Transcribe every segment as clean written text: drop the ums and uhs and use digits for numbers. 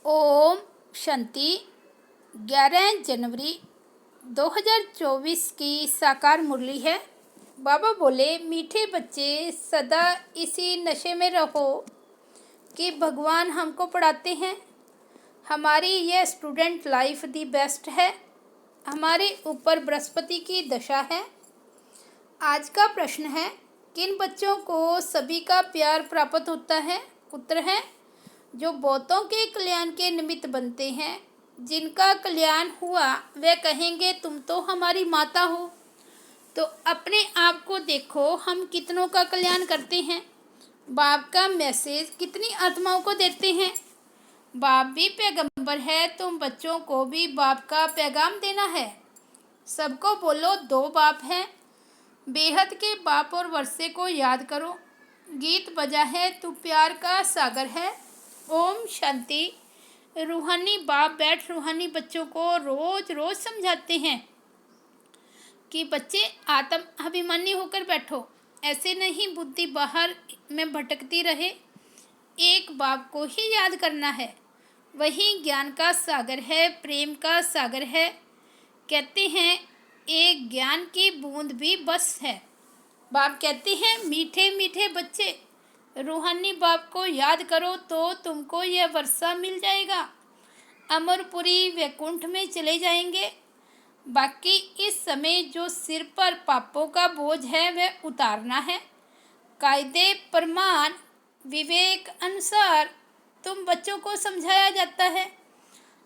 ओम शांति। 11 जनवरी 2024 की साकार मुरली है। बाबा बोले, मीठे बच्चे सदा इसी नशे में रहो कि भगवान हमको पढ़ाते हैं। हमारी यह स्टूडेंट लाइफ दी बेस्ट है। हमारे ऊपर बृहस्पति की दशा है। आज का प्रश्न है, किन बच्चों को सभी का प्यार प्राप्त होता है? उत्तर है, जो बहुतों के कल्याण के निमित्त बनते हैं। जिनका कल्याण हुआ वे कहेंगे, तुम तो हमारी माता हो। तो अपने आप को देखो, हम कितनों का कल्याण करते हैं। बाप का मैसेज कितनी आत्माओं को देते हैं। बाप भी पैगंबर है, तुम बच्चों को भी बाप का पैगाम देना है। सबको बोलो, दो बाप हैं। बेहद के बाप और वर्षे को याद करो। गीत बजा है, तू प्यार का सागर है। ओम शांति। रूहानी बाप बैठ रूहानी बच्चों को रोज रोज समझाते हैं कि बच्चे आत्म अभिमानी होकर बैठो। ऐसे नहीं बुद्धि बाहर में भटकती रहे। एक बाप को ही याद करना है। वही ज्ञान का सागर है, प्रेम का सागर है। कहते हैं, एक ज्ञान की बूंद भी बस है। बाप कहते हैं, मीठे मीठे बच्चे रूहानी बाप को याद करो तो तुमको यह वर्षा मिल जाएगा। अमरपुरी वैकुंठ में चले जाएंगे। बाकी इस समय जो सिर पर पापों का बोझ है वह उतारना है। कायदे प्रमाण विवेक अनुसार तुम बच्चों को समझाया जाता है।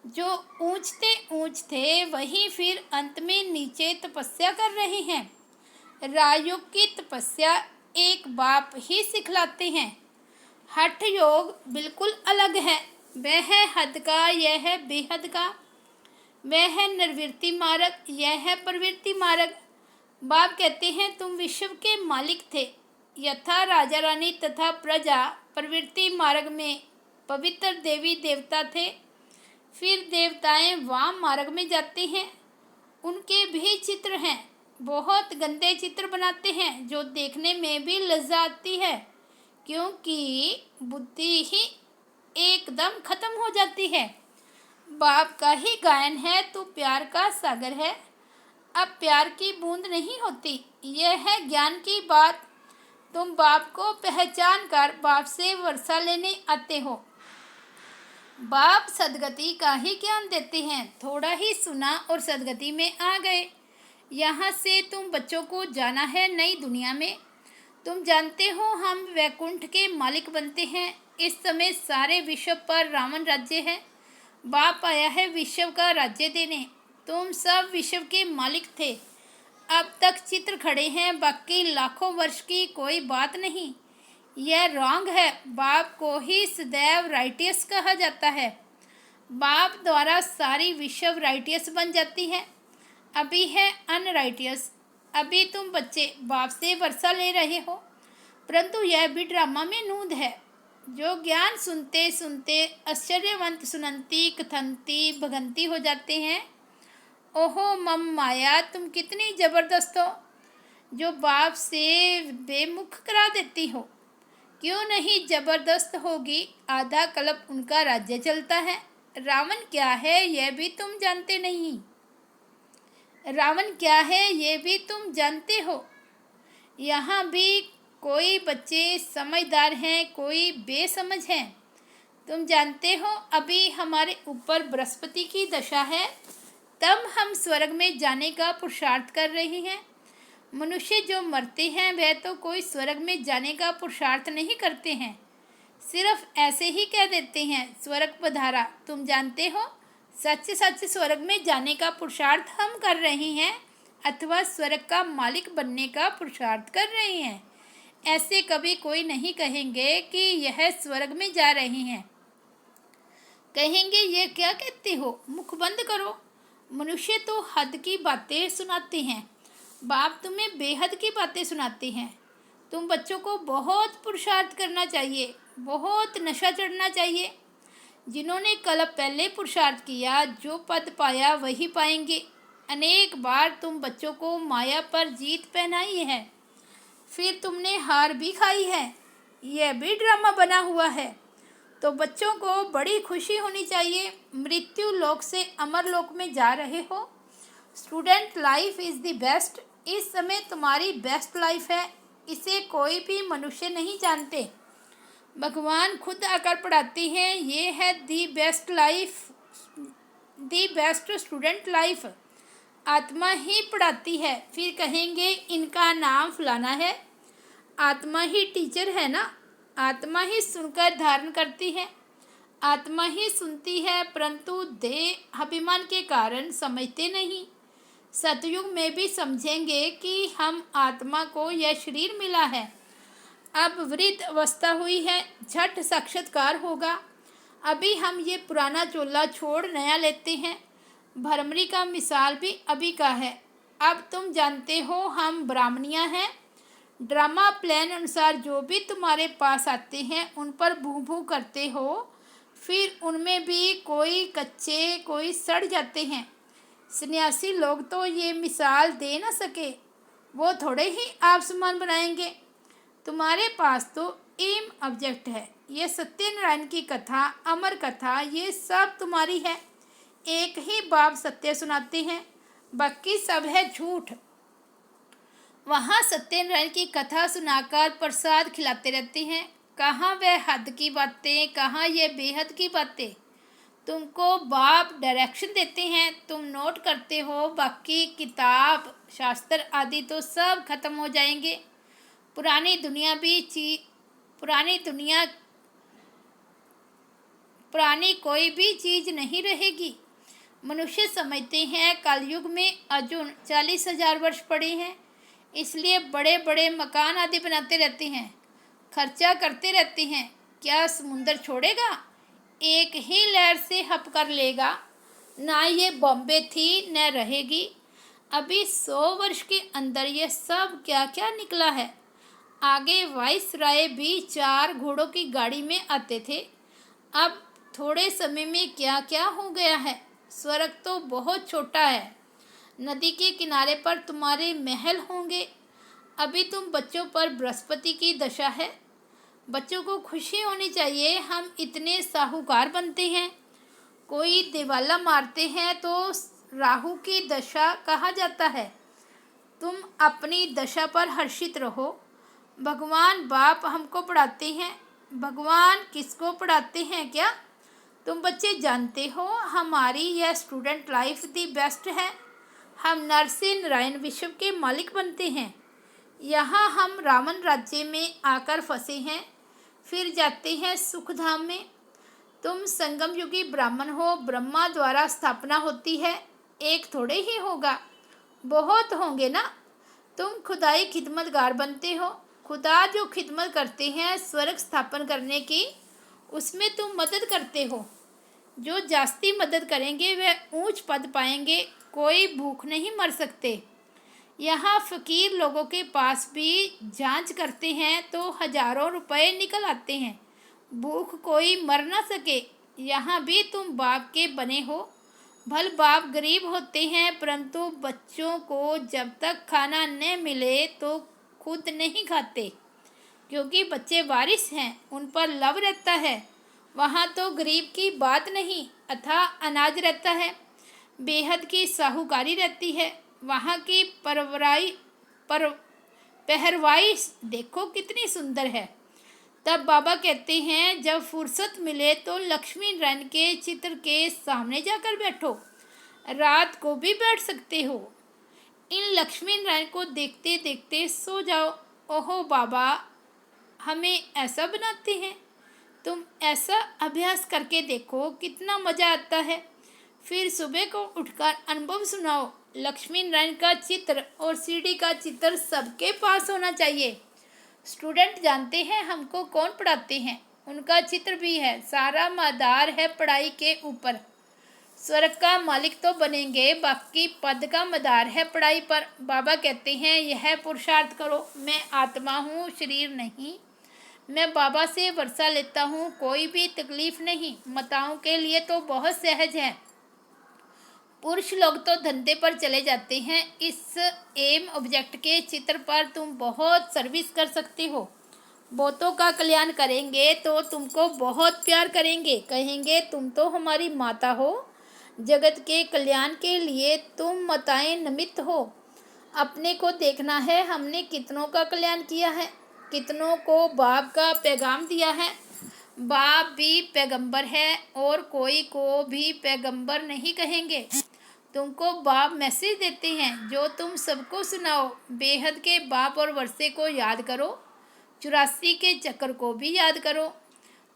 जो ऊंचते ऊंचते वही फिर अंत में नीचे तपस्या कर रहे हैं। राजयोग की तपस्या एक बाप ही सिखलाते हैं। हठ योग बिल्कुल अलग है। वह है हद का, यह है बेहद का। वह है निर्वृत्ति मार्ग, यह है प्रवृत्ति मार्ग। बाप कहते हैं, तुम विश्व के मालिक थे। यथा राजा रानी तथा प्रजा प्रवृत्ति मार्ग में पवित्र देवी देवता थे। फिर देवताएं वाम मार्ग में जाते हैं। उनके भी चित्र हैं। बहुत गंदे चित्र बनाते हैं जो देखने में भी लज्जा आती है, क्योंकि बुद्धि ही एकदम खत्म हो जाती है। बाप का ही गायन है, तू प्यार का सागर है। अब प्यार की बूंद नहीं होती, यह है ज्ञान की बात। तुम बाप को पहचान कर बाप से वर्षा लेने आते हो। बाप सदगति का ही ज्ञान देते हैं। थोड़ा ही सुना और सदगति में आ गए। यहाँ से तुम बच्चों को जाना है नई दुनिया में। तुम जानते हो, हम वैकुंठ के मालिक बनते हैं। इस समय सारे विश्व पर रावण राज्य है। बाप आया है विश्व का राज्य देने। तुम सब विश्व के मालिक थे। अब तक चित्र खड़े हैं, बाकी लाखों वर्ष की कोई बात नहीं। यह रॉन्ग है। बाप को ही सदैव राइटियस कहा जाता है। बाप द्वारा सारी विश्व राइटियस बन जाती है। अभी है अनराइटियस। अभी तुम बच्चे बाप से वर्षा ले रहे हो, परंतु यह भी ड्रामा में नूंद है। जो ज्ञान सुनते सुनते आश्चर्यवंत सुनंती कथंती भगंती हो जाते हैं। ओहो मम माया, तुम कितनी जबरदस्त हो, जो बाप से बेमुख करा देती हो। क्यों नहीं जबरदस्त होगी? आधा कल्प उनका राज्य चलता है। रावण क्या है यह भी तुम जानते नहीं। रावण क्या है ये भी तुम जानते हो। यहाँ भी कोई बच्चे समझदार हैं, कोई बेसमझ हैं। तुम जानते हो, अभी हमारे ऊपर बृहस्पति की दशा है। तब हम स्वर्ग में जाने का पुरुषार्थ कर रहे हैं। मनुष्य जो मरते हैं वह तो कोई स्वर्ग में जाने का पुरुषार्थ नहीं करते हैं, सिर्फ ऐसे ही कह देते हैं, स्वर्ग पधारा। तुम जानते हो, सच सच स्वर्ग में जाने का पुरुषार्थ हम कर रहे हैं, अथवा स्वर्ग का मालिक बनने का पुरुषार्थ कर रहे हैं। ऐसे कभी कोई नहीं कहेंगे कि यह स्वर्ग में जा रहे हैं। कहेंगे, ये क्या कहते हो, मुख बंद करो। मनुष्य तो हद की बातें सुनाते हैं, बाप तुम्हें बेहद की बातें सुनाते हैं। तुम बच्चों को बहुत पुरुषार्थ करना चाहिए, बहुत नशा चढ़ना चाहिए। जिन्होंने कल पहले पुरुषार्थ किया, जो पद पाया वही पाएंगे। अनेक बार तुम बच्चों को माया पर जीत पहनाई है, फिर तुमने हार भी खाई है। यह भी ड्रामा बना हुआ है। तो बच्चों को बड़ी खुशी होनी चाहिए। मृत्यु लोक से अमर लोक में जा रहे हो। Student life is the best. इस समय तुम्हारी बेस्ट लाइफ है, इसे कोई भी मनुष्य नहीं जानते। भगवान खुद आकर पढ़ाते हैं, ये है the best life, the best student life. आत्मा ही पढ़ाती है। फिर कहेंगे इनका नाम फलाना है। आत्मा ही टीचर है ना। आत्मा ही सुनकर धारण करती है। आत्मा ही सुनती है, परंतु देह अभिमान के कारण समझते नहीं। सतयुग में भी समझेंगे कि हम आत्मा को यह शरीर मिला है। अब वृद्ध अवस्था हुई है, झट साक्षात्कार होगा। अभी हम ये पुराना चोला छोड़ नया लेते हैं। भरमरी का मिसाल भी अभी का है। अब तुम जानते हो हम ब्राह्मणियाँ हैं। ड्रामा प्लान अनुसार जो भी तुम्हारे पास आते हैं उन पर भू भू करते हो। फिर उनमें भी कोई कच्चे कोई सड़ जाते हैं। सन्यासी लोग तो ये मिसाल दे ना सके, वो थोड़े ही आप समान बनाएंगे। तुम्हारे पास तो एम ऑब्जेक्ट है। ये सत्यनारायण की कथा, अमर कथा, ये सब तुम्हारी है। एक ही बाप सत्य सुनाते हैं, बाकी सब है झूठ। वहाँ सत्यनारायण की कथा सुनाकर प्रसाद खिलाते रहते हैं। कहाँ वह हद की बातें, कहाँ ये बेहद की बातें। तुमको बाप डायरेक्शन देते हैं, तुम नोट करते हो, बाकी किताब शास्त्र आदि तो सब खत्म हो जाएंगे। पुरानी दुनिया पुरानी कोई भी चीज़ नहीं रहेगी। मनुष्य समझते हैं कलयुग में अर्जुन 40,000 वर्ष पड़े हैं, इसलिए बड़े बड़े मकान आदि बनाते रहते हैं, खर्चा करते रहते हैं। क्या समुंदर छोड़ेगा? एक ही लहर से हप कर लेगा। ना ये बॉम्बे थी न रहेगी। अभी 100 वर्ष के अंदर ये सब क्या क्या निकला है। आगे वाइसराय भी 4 घोड़ों की गाड़ी में आते थे। अब थोड़े समय में क्या क्या हो गया है। स्वर्ग तो बहुत छोटा है। नदी के किनारे पर तुम्हारे महल होंगे। अभी तुम बच्चों पर बृहस्पति की दशा है। बच्चों को खुशी होनी चाहिए, हम इतने साहूकार बनते हैं। कोई दिवाला मारते हैं तो राहु की दशा कहा जाता है। तुम अपनी दशा पर हर्षित रहो। भगवान बाप हमको पढ़ाते हैं। भगवान किसको पढ़ाते हैं क्या तुम बच्चे जानते हो? हमारी यह स्टूडेंट लाइफ दी बेस्ट है। हम नरसिंह नारायण विश्व के मालिक बनते हैं। यहाँ हम रावण राज्य में आकर फंसे हैं, फिर जाते हैं सुखधाम में। तुम संगम युगी ब्राह्मण हो, ब्रह्मा द्वारा स्थापना होती है। एक थोड़े ही होगा, बहुत होंगे ना। तुम खुदाई खिदमतगार बनते हो। खुदा जो खिदमत करते हैं स्वर्ग स्थापन करने की, उसमें तुम मदद करते हो। जो जास्ती मदद करेंगे वह ऊंच पद पाएंगे। कोई भूख नहीं मर सकते। यहाँ फकीर लोगों के पास भी जांच करते हैं तो हजारों रुपए निकल आते हैं। भूख कोई मर ना सके। यहाँ भी तुम बाप के बने हो। भल बाप गरीब होते हैं, परंतु बच्चों को जब तक खाना न मिले तो खुद नहीं खाते, क्योंकि बच्चे वारिस हैं, उन पर लव रहता है। वहाँ तो गरीब की बात नहीं, अथाह अनाज रहता है, बेहद की साहूकारी रहती है। वहाँ की पहरवाई देखो कितनी सुंदर है। तब बाबा कहते हैं जब फुर्सत मिले तो लक्ष्मी नारायण के चित्र के सामने जाकर बैठो। रात को भी बैठ सकते हो। इन लक्ष्मी नारायण को देखते देखते सो जाओ। ओहो बाबा हमें ऐसा बनाते हैं। तुम ऐसा अभ्यास करके देखो कितना मज़ा आता है। फिर सुबह को उठकर अनुभव सुनाओ। लक्ष्मी नारायण का चित्र और सीढ़ी का चित्र सबके पास होना चाहिए। स्टूडेंट जानते हैं हमको कौन पढ़ाते हैं, उनका चित्र भी है। सारा मदार है पढ़ाई के ऊपर। स्वर्ग का मालिक तो बनेंगे, बाकी पद का मदार है पढ़ाई पर। बाबा कहते हैं यह पुरुषार्थ करो। मैं आत्मा हूँ, शरीर नहीं। मैं बाबा से वर्षा लेता हूँ, कोई भी तकलीफ नहीं। माताओं के लिए तो बहुत सहज है। पुरुष लोग तो धंधे पर चले जाते हैं। इस एम ऑब्जेक्ट के चित्र पर तुम बहुत सर्विस कर सकते हो। बहुतों का कल्याण करेंगे तो तुमको बहुत प्यार करेंगे, कहेंगे तुम तो हमारी माता हो, जगत के कल्याण के लिए तुम माताएं निमित्त हो। अपने को देखना है, हमने कितनों का कल्याण किया है, कितनों को बाप का पैगाम दिया है। बाप भी पैगंबर है और कोई को भी पैगंबर नहीं कहेंगे। तुमको बाप मैसेज देते हैं जो तुम सबको सुनाओ। बेहद के बाप और वर्षे को याद करो, 84 के चक्कर को भी याद करो।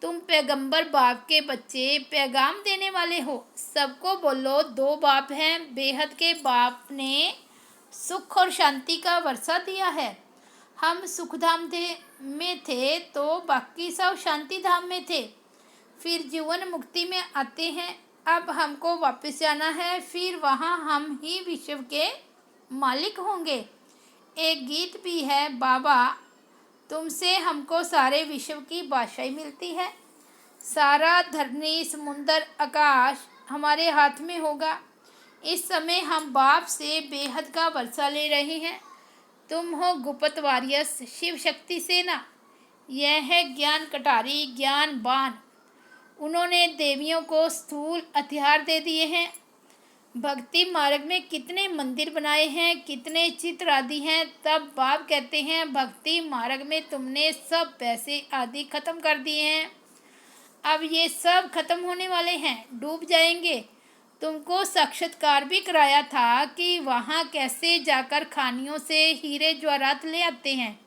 तुम पैगंबर बाप के बच्चे, पैगाम देने वाले हो। सबको बोलो दो बाप हैं। बेहद के बाप ने सुख और शांति का वर्षा दिया है। हम सुखधाम में थे तो बाकी सब शांति धाम में थे, फिर जीवन मुक्ति में आते हैं। अब हमको वापस जाना है, फिर वहाँ हम ही विश्व के मालिक होंगे। एक गीत भी है, बाबा तुमसे हमको सारे विश्व की बादशाही मिलती है। सारा धरनी समुंदर आकाश हमारे हाथ में होगा। इस समय हम बाप से बेहद का वर्षा ले रहे हैं। तुम हो गुप्त वारियस, शिव शक्ति सेना। यह है ज्ञान कटारी, ज्ञान बाण। उन्होंने देवियों को स्थूल हथियार दे दिए हैं। भक्ति मार्ग में कितने मंदिर बनाए हैं, कितने चित्र आदि हैं। तब बाप कहते हैं भक्ति मार्ग में तुमने सब पैसे आदि खत्म कर दिए हैं। अब ये सब खत्म होने वाले हैं, डूब जाएंगे। तुमको साक्षात्कार भी कराया था कि वहाँ कैसे जाकर खानियों से हीरे जवाहरात ले आते हैं,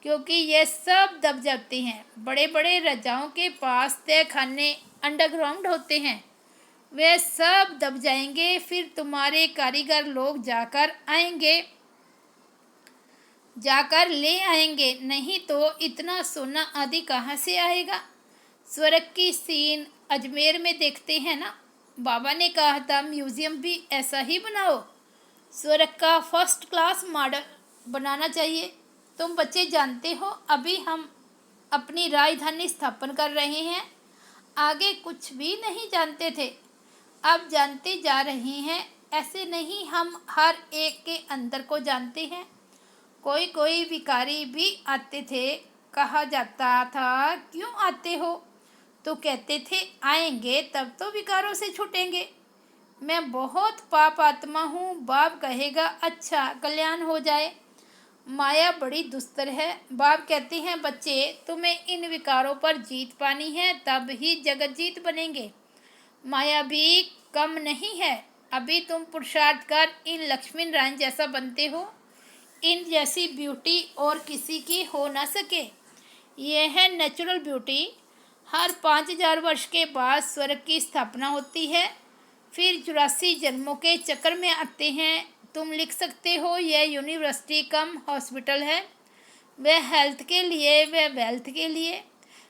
क्योंकि ये सब दब जाते हैं। बड़े बड़े राजाओं के पास तय खाने अंडरग्राउंड होते हैं, वे सब दब जाएंगे। फिर तुम्हारे कारीगर लोग जाकर ले आएंगे, नहीं तो इतना सोना आदि कहाँ से आएगा। स्वर्ग की सीन अजमेर में देखते हैं ना। बाबा ने कहा था म्यूज़ियम भी ऐसा ही बनाओ, स्वर्ग का फर्स्ट क्लास मॉडल बनाना चाहिए। तुम बच्चे जानते हो अभी हम अपनी राजधानी स्थापन कर रहे हैं। आगे कुछ भी नहीं जानते थे, अब जानते जा रहे हैं। ऐसे नहीं, हम हर एक के अंदर को जानते हैं। कोई कोई भिखारी भी आते थे, कहा जाता था क्यों आते हो, तो कहते थे आएंगे तब तो विकारों से छूटेंगे। मैं बहुत पाप आत्मा हूँ। बाप कहेगा अच्छा कल्याण हो जाए। माया बड़ी दुस्तर है। बाप कहते हैं बच्चे तुम्हें इन विकारों पर जीत पानी है, तब ही जगत जीत बनेंगे। माया भी कम नहीं है। अभी तुम पुरुषार्थ कर इन लक्ष्मी नारायण जैसा बनते हो। इन जैसी ब्यूटी और किसी की हो ना सके। यह है नेचुरल ब्यूटी। हर 5000 वर्ष के बाद स्वर्ग की स्थापना होती है, फिर 84 जन्मों के चक्कर में आते हैं। तुम लिख सकते हो यह यूनिवर्सिटी कम हॉस्पिटल है। वह हेल्थ के लिए, वह वेल्थ के लिए।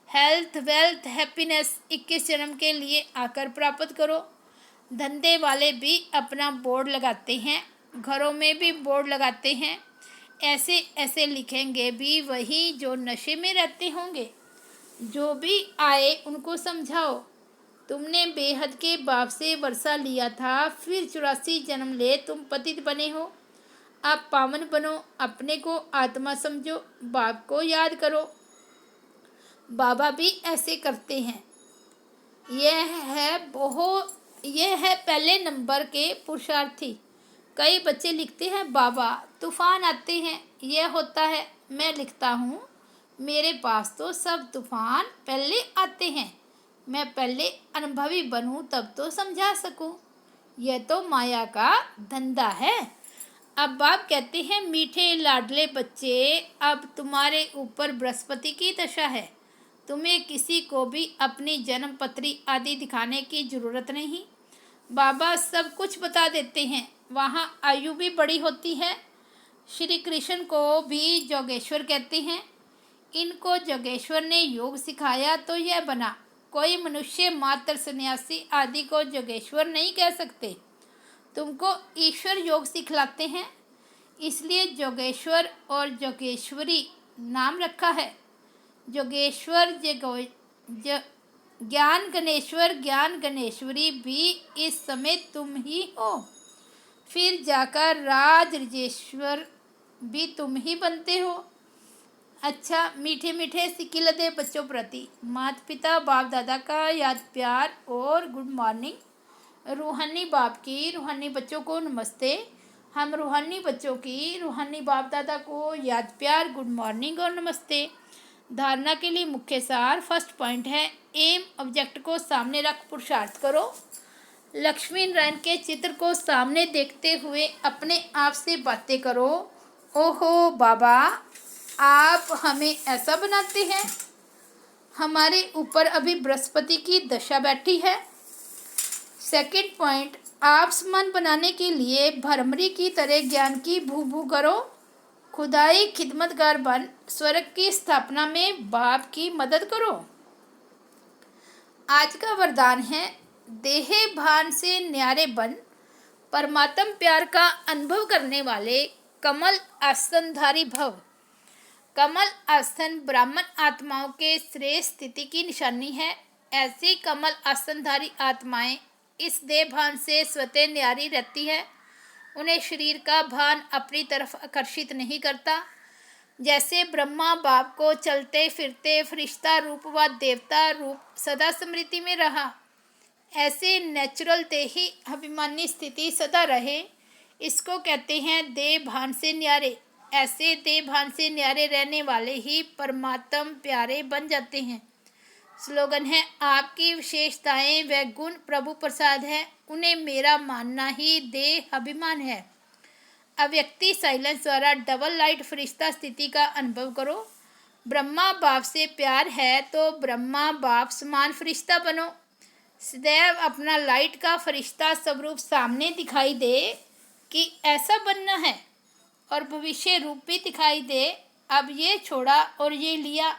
हेल्थ वेल्थ हैप्पीनेस 21 जन्म के लिए आकर प्राप्त करो। धंधे वाले भी अपना बोर्ड लगाते हैं, घरों में भी बोर्ड लगाते हैं। ऐसे ऐसे लिखेंगे भी वही जो नशे में रहते होंगे। जो भी आए उनको समझाओ तुमने बेहद के बाप से वर्षा लिया था, फिर 84 जन्म ले तुम पतित बने हो। अब पावन बनो, अपने को आत्मा समझो, बाप को याद करो। बाबा भी ऐसे करते हैं। यह है पहले नंबर के पुरुषार्थी। कई बच्चे लिखते हैं बाबा तूफान आते हैं, यह होता है। मैं लिखता हूँ मेरे पास तो सब तूफान पहले आते हैं। मैं पहले अनुभवी बनूं तब तो समझा सकूं। यह तो माया का धंधा है। अब बाप कहते हैं मीठे लाडले बच्चे, अब तुम्हारे ऊपर बृहस्पति की दशा है। तुम्हें किसी को भी अपनी जन्म पत्री आदि दिखाने की ज़रूरत नहीं। बाबा सब कुछ बता देते हैं। वहाँ आयु भी बड़ी होती है। श्री कृष्ण को भी जोगेश्वर कहते हैं। इनको जोगेश्वर ने योग सिखाया तो यह बना। कोई मनुष्य मात्र सन्यासी आदि को जोगेश्वर नहीं कह सकते। तुमको ईश्वर योग सिखलाते हैं, इसलिए जोगेश्वर और जोगेश्वरी नाम रखा है। जोगेश्वर ज्ञान गणेश्वर, ज्ञान गणेश्वरी भी इस समय तुम ही हो। फिर जाकर राज रजेश्वर भी तुम ही बनते हो। अच्छा, मीठे मीठे सिकिलते बच्चों प्रति माता पिता बाप दादा का याद प्यार और गुड मॉर्निंग। रूहानी बाप की रूहानी बच्चों को नमस्ते। हम रूहानी बच्चों की रूहानी बाप दादा को याद प्यार गुड मॉर्निंग और नमस्ते। धारणा के लिए मुख्य सार फर्स्ट पॉइंट है एम ऑब्जेक्ट को सामने रख पुरुषार्थ करो। लक्ष्मी नारायण के चित्र को सामने देखते हुए अपने आप से बातें करो। ओहो बाबा, आप हमें ऐसा बनाते हैं। हमारे ऊपर अभी बृहस्पति की दशा बैठी है। सेकंड पॉइंट, आप समान बनाने के लिए भरमरी की तरह ज्ञान की भू करो। खुदाई खिदमतगार बन स्वर्ग की स्थापना में बाप की मदद करो। आज का वरदान है देह भान से न्यारे बन परमात्म प्यार का अनुभव करने वाले कमल आसनधारी भव। कमल आसन ब्राह्मण आत्माओं के श्रेष्ठ स्थिति की निशानी है। ऐसी कमल आसनधारी आत्माएं इस देह भान से स्वतः न्यारी रहती है। उन्हें शरीर का भान अपनी तरफ आकर्षित नहीं करता। जैसे ब्रह्मा बाप को चलते फिरते फरिश्ता रूप व देवता रूप सदा स्मृति में रहा, ऐसे नेचुरल देही अभिमानी स्थिति सदा रहे। इसको कहते हैं देह भान से न्यारे। ऐसे देह भान से न्यारे रहने वाले ही परमात्म प्यारे बन जाते हैं। स्लोगन है आपकी विशेषताएं व गुण प्रभु प्रसाद है, उन्हें मेरा मानना ही देह अभिमान है। अव्यक्ति साइलेंस द्वारा डबल लाइट फरिश्ता स्थिति का अनुभव करो। ब्रह्मा बाप से प्यार है तो ब्रह्मा बाप समान फरिश्ता बनो। सदैव अपना लाइट का फरिश्ता स्वरूप सामने दिखाई दे कि ऐसा बनना है, और भविष्य रूप भी दिखाई दे अब ये छोड़ा और ये लिया।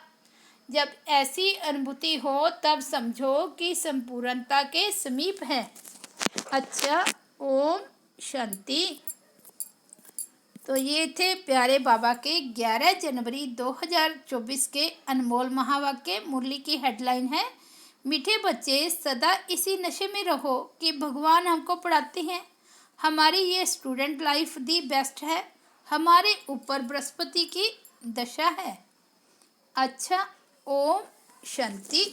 जब ऐसी अनुभूति हो तब समझो कि संपूर्णता के समीप है। अच्छा, ओम शांति। तो ये थे प्यारे बाबा के 11 जनवरी 2024 के अनमोल महावाक्य। मुरली की हेडलाइन है मीठे बच्चे सदा इसी नशे में रहो कि भगवान हमको पढ़ाते हैं। हमारी ये स्टूडेंट लाइफ दी बेस्ट है। हमारे ऊपर बृहस्पति की दशा है। अच्छा, ओम शांति।